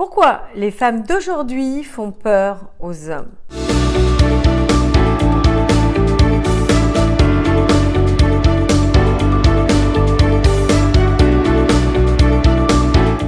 Pourquoi les femmes d'aujourd'hui font peur aux hommes?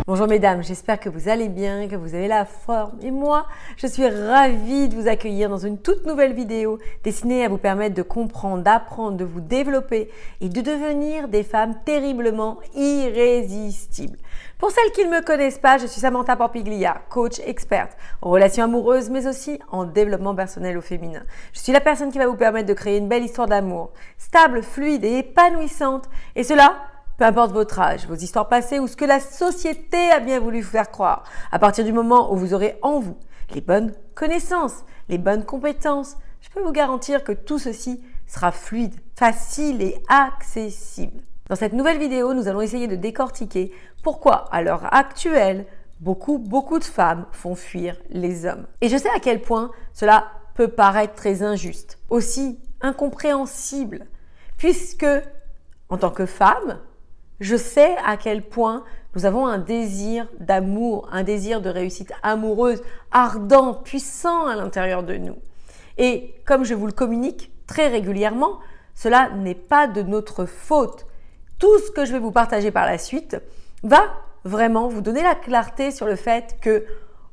Bonjour mesdames, j'espère que vous allez bien, que vous avez la forme. Et moi, je suis ravie de vous accueillir dans une toute nouvelle vidéo destinée à vous permettre de comprendre, d'apprendre, de vous développer et de devenir des femmes terriblement irrésistibles. Pour celles qui ne me connaissent pas, je suis Samantha Pampiglia, coach experte en relations amoureuses mais aussi en développement personnel au féminin. Je suis la personne qui va vous permettre de créer une belle histoire d'amour, stable, fluide et épanouissante. Et cela, peu importe votre âge, vos histoires passées ou ce que la société a bien voulu vous faire croire. À partir du moment où vous aurez en vous les bonnes connaissances, les bonnes compétences, je peux vous garantir que tout ceci sera fluide, facile et accessible. Dans cette nouvelle vidéo, nous allons essayer de décortiquer pourquoi, à l'heure actuelle, beaucoup de femmes font fuir les hommes. Et je sais à quel point cela peut paraître très injuste, aussi incompréhensible, puisque, en tant que femme, je sais à quel point nous avons un désir d'amour, un désir de réussite amoureuse, ardent, puissant à l'intérieur de nous. Et comme je vous le communique très régulièrement, cela n'est pas de notre faute. Tout ce que je vais vous partager par la suite va vraiment vous donner la clarté sur le fait que,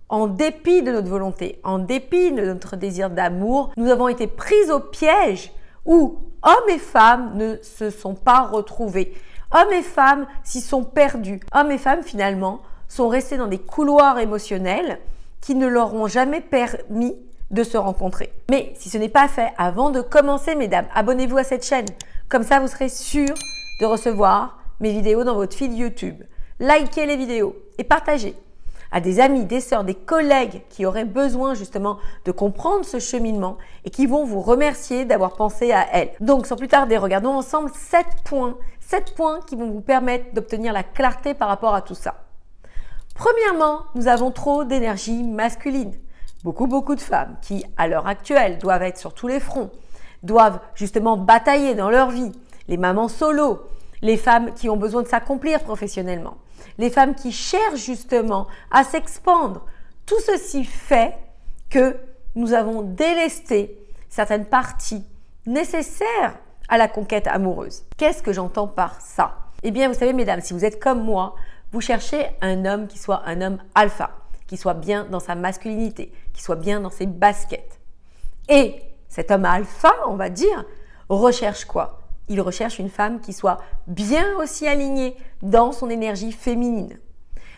en dépit de notre volonté, en dépit de notre désir d'amour, nous avons été prises au piège où hommes et femmes ne se sont pas retrouvés. Hommes et femmes s'y sont perdus. Hommes et femmes, finalement, sont restés dans des couloirs émotionnels qui ne leur ont jamais permis de se rencontrer. Mais si ce n'est pas fait, avant de commencer, mesdames, abonnez-vous à cette chaîne. Comme ça, vous serez sûrs de recevoir mes vidéos dans votre feed YouTube. Likez les vidéos et partagez à des amis, des sœurs, des collègues qui auraient besoin justement de comprendre ce cheminement et qui vont vous remercier d'avoir pensé à elles. Donc, sans plus tarder, regardons ensemble 7 points qui vont vous permettre d'obtenir la clarté par rapport à tout ça. Premièrement, nous avons trop d'énergie masculine. Beaucoup de femmes qui, à l'heure actuelle, doivent être sur tous les fronts, doivent justement batailler dans leur vie. Les mamans solo, les femmes qui ont besoin de s'accomplir professionnellement, les femmes qui cherchent justement à s'expandre. Tout ceci fait que nous avons délesté certaines parties nécessaires à la conquête amoureuse. Qu'est-ce que j'entends par ça? Eh bien, vous savez, mesdames, si vous êtes comme moi, vous cherchez un homme qui soit un homme alpha, qui soit bien dans sa masculinité, qui soit bien dans ses baskets. Et cet homme alpha, on va dire, recherche quoi? Il recherche une femme qui soit bien aussi alignée dans son énergie féminine.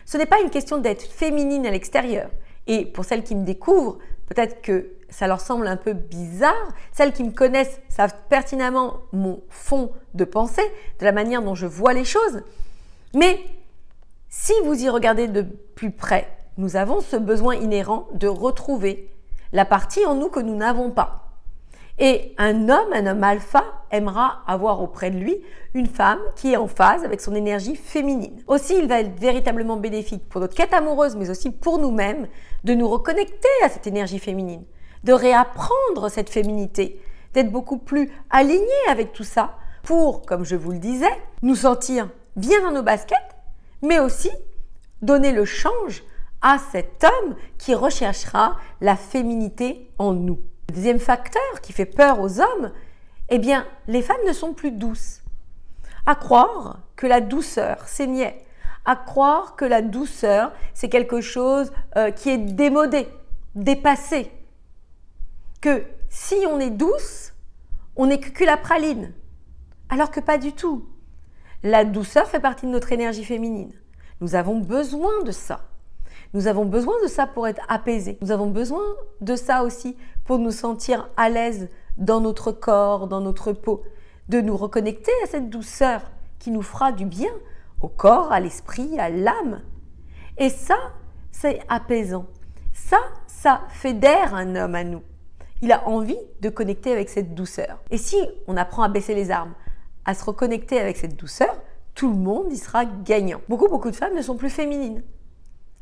Ce n'est pas une question d'être féminine à l'extérieur. Et pour celles qui me découvrent, peut-être que ça leur semble un peu bizarre. Celles qui me connaissent savent pertinemment mon fond de pensée, de la manière dont je vois les choses. Mais si vous y regardez de plus près, nous avons ce besoin inhérent de retrouver la partie en nous que nous n'avons pas. Et un homme alpha aimera avoir auprès de lui une femme qui est en phase avec son énergie féminine. Aussi, il va être véritablement bénéfique pour notre quête amoureuse, mais aussi pour nous-mêmes, de nous reconnecter à cette énergie féminine, de réapprendre cette féminité, d'être beaucoup plus alignés avec tout ça pour, comme je vous le disais, nous sentir bien dans nos baskets, mais aussi donner le change à cet homme qui recherchera la féminité en nous. Le deuxième facteur qui fait peur aux hommes, eh bien, les femmes ne sont plus douces. À croire que la douceur, c'est niais. À croire que la douceur, c'est quelque chose qui est démodé, dépassé. Que si on est douce, on n'est que la praline. Alors que pas du tout. La douceur fait partie de notre énergie féminine. Nous avons besoin de ça. Nous avons besoin de ça pour être apaisés. Nous avons besoin de ça aussi pour nous sentir à l'aise dans notre corps, dans notre peau. De nous reconnecter à cette douceur qui nous fera du bien au corps, à l'esprit, à l'âme. Et ça, c'est apaisant. Ça fédère un homme à nous. Il a envie de connecter avec cette douceur. Et si on apprend à baisser les armes, à se reconnecter avec cette douceur, tout le monde y sera gagnant. Beaucoup de femmes ne sont plus féminines.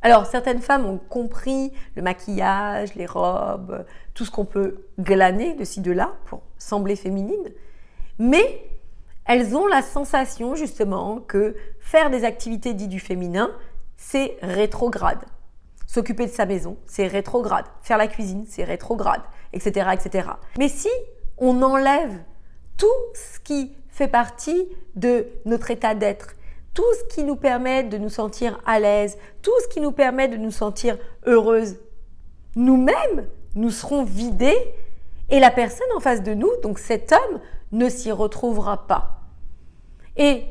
Alors, certaines femmes ont compris le maquillage, les robes, tout ce qu'on peut glaner de ci, de là pour sembler féminine. Mais elles ont la sensation justement que faire des activités dites du féminin, c'est rétrograde. S'occuper de sa maison, c'est rétrograde. Faire la cuisine, c'est rétrograde, etc., etc. Mais si on enlève tout ce qui fait partie de notre état d'être, tout ce qui nous permet de nous sentir à l'aise, tout ce qui nous permet de nous sentir heureuse, nous-mêmes, nous serons vidés et la personne en face de nous, donc cet homme, ne s'y retrouvera pas. Et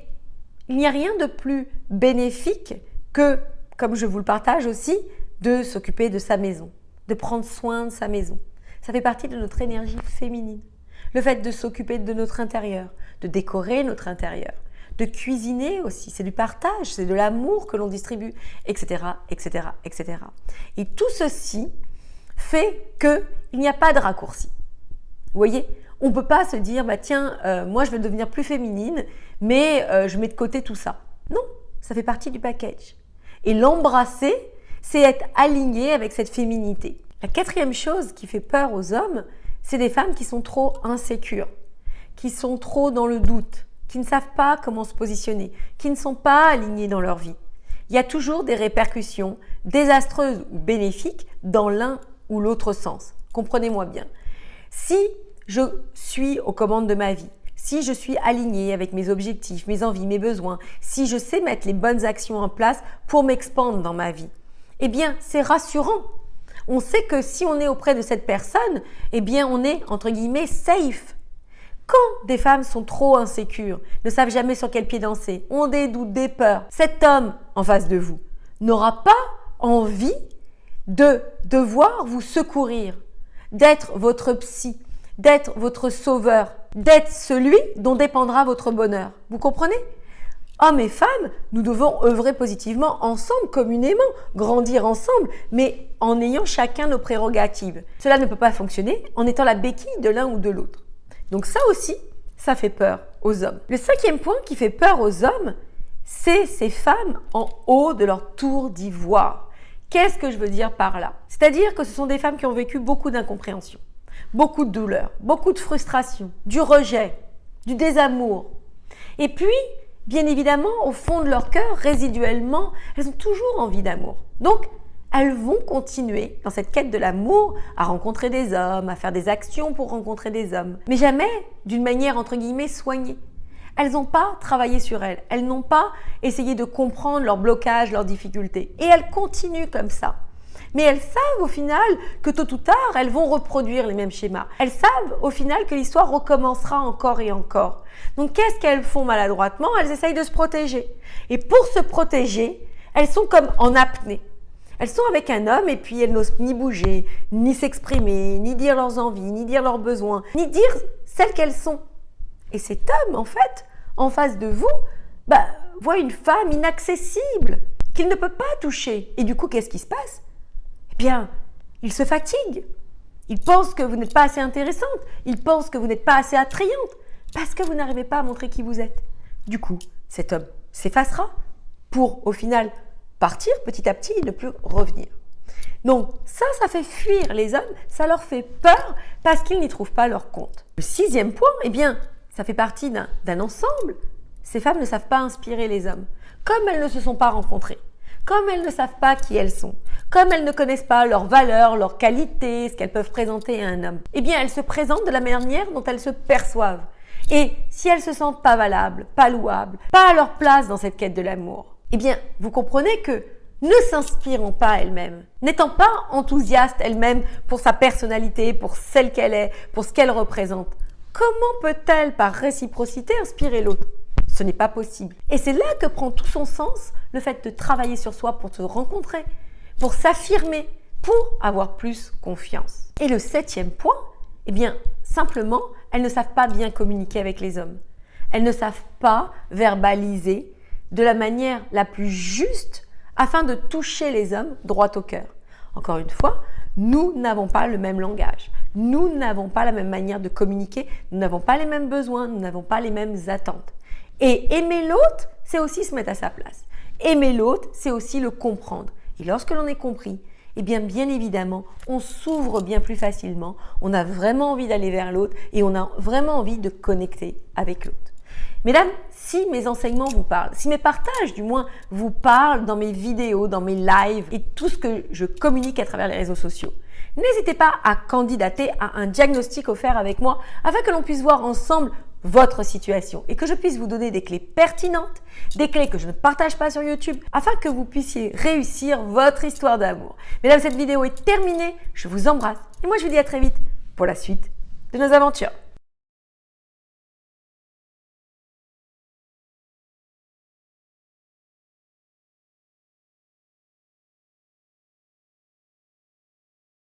il n'y a rien de plus bénéfique que, comme je vous le partage aussi, de s'occuper de sa maison, de prendre soin de sa maison. Ça fait partie de notre énergie féminine. Le fait de s'occuper de notre intérieur, de décorer notre intérieur, de cuisiner aussi, c'est du partage, c'est de l'amour que l'on distribue, etc., etc., etc. Et tout ceci fait qu'il n'y a pas de raccourci. Vous voyez, on ne peut pas se dire, bah tiens, moi je vais devenir plus féminine, mais je mets de côté tout ça. Non, ça fait partie du package. Et l'embrasser, c'est être aligné avec cette féminité. La quatrième chose qui fait peur aux hommes, c'est des femmes qui sont trop insécures, qui sont trop dans le doute, qui ne savent pas comment se positionner, qui ne sont pas alignées dans leur vie. Il y a toujours des répercussions désastreuses ou bénéfiques dans l'un ou l'autre sens. Comprenez-moi bien. Si je suis aux commandes de ma vie, si je suis alignée avec mes objectifs, mes envies, mes besoins, si je sais mettre les bonnes actions en place pour m'expandre dans ma vie, eh bien, c'est rassurant. On sait que si on est auprès de cette personne, eh bien, on est, entre guillemets, safe. Quand des femmes sont trop insécures, ne savent jamais sur quel pied danser, ont des doutes, des peurs, cet homme en face de vous n'aura pas envie de devoir vous secourir, d'être votre psy, d'être votre sauveur, d'être celui dont dépendra votre bonheur. Vous comprenez ? Hommes et femmes, nous devons œuvrer positivement ensemble, communément, grandir ensemble, mais en ayant chacun nos prérogatives. Cela ne peut pas fonctionner en étant la béquille de l'un ou de l'autre. Donc ça aussi, ça fait peur aux hommes. Le cinquième point qui fait peur aux hommes, c'est ces femmes en haut de leur tour d'ivoire. Qu'est-ce que je veux dire par là ? C'est-à-dire que ce sont des femmes qui ont vécu beaucoup d'incompréhension, beaucoup de douleur, beaucoup de frustration, du rejet, du désamour. Et puis, bien évidemment, au fond de leur cœur, résiduellement, elles ont toujours envie d'amour. Donc, elles vont continuer dans cette quête de l'amour à rencontrer des hommes, à faire des actions pour rencontrer des hommes. Mais jamais d'une manière, entre guillemets, soignée. Elles n'ont pas travaillé sur elles. Elles n'ont pas essayé de comprendre leurs blocages, leurs difficultés. Et elles continuent comme ça. Mais elles savent au final que tôt ou tard, elles vont reproduire les mêmes schémas. Elles savent au final que l'histoire recommencera encore et encore. Donc qu'est-ce qu'elles font maladroitement ? Elles essayent de se protéger. Et pour se protéger, elles sont comme en apnée. Elles sont avec un homme et puis elles n'osent ni bouger, ni s'exprimer, ni dire leurs envies, ni dire leurs besoins, ni dire celles qu'elles sont. Et cet homme, en fait, en face de vous, voit une femme inaccessible, qu'il ne peut pas toucher. Et du coup, qu'est-ce qui se passe ? Eh bien, il se fatigue. Il pense que vous n'êtes pas assez intéressante. Il pense que vous n'êtes pas assez attrayante parce que vous n'arrivez pas à montrer qui vous êtes. Du coup, cet homme s'effacera pour, au final, partir petit à petit et ne plus revenir. Donc ça fait fuir les hommes, ça leur fait peur parce qu'ils n'y trouvent pas leur compte. Le sixième point, eh bien, ça fait partie d'un ensemble. Ces femmes ne savent pas inspirer les hommes. Comme elles ne se sont pas rencontrées, comme elles ne savent pas qui elles sont, comme elles ne connaissent pas leurs valeurs, leurs qualités, ce qu'elles peuvent présenter à un homme, eh bien, elles se présentent de la manière dont elles se perçoivent. Et si elles se sentent pas valables, pas louables, pas à leur place dans cette quête de l'amour, eh bien, vous comprenez que ne s'inspirant pas elle-même, n'étant pas enthousiaste elle-même pour sa personnalité, pour celle qu'elle est, pour ce qu'elle représente, comment peut-elle par réciprocité inspirer l'autre ? Ce n'est pas possible. Et c'est là que prend tout son sens le fait de travailler sur soi pour se rencontrer, pour s'affirmer, pour avoir plus confiance. Et le septième point, eh bien, simplement, elles ne savent pas bien communiquer avec les hommes. Elles ne savent pas verbaliser de la manière la plus juste afin de toucher les hommes droit au cœur. Encore une fois, nous n'avons pas le même langage. Nous n'avons pas la même manière de communiquer. Nous n'avons pas les mêmes besoins. Nous n'avons pas les mêmes attentes. Et aimer l'autre, c'est aussi se mettre à sa place. Aimer l'autre, c'est aussi le comprendre. Et lorsque l'on est compris, eh bien évidemment, on s'ouvre bien plus facilement. On a vraiment envie d'aller vers l'autre et on a vraiment envie de connecter avec l'autre. Mesdames, si mes enseignements vous parlent, si mes partages du moins vous parlent dans mes vidéos, dans mes lives et tout ce que je communique à travers les réseaux sociaux, n'hésitez pas à candidater à un diagnostic offert avec moi afin que l'on puisse voir ensemble votre situation et que je puisse vous donner des clés pertinentes, des clés que je ne partage pas sur YouTube afin que vous puissiez réussir votre histoire d'amour. Mesdames, cette vidéo est terminée. Je vous embrasse et moi je vous dis à très vite pour la suite de nos aventures.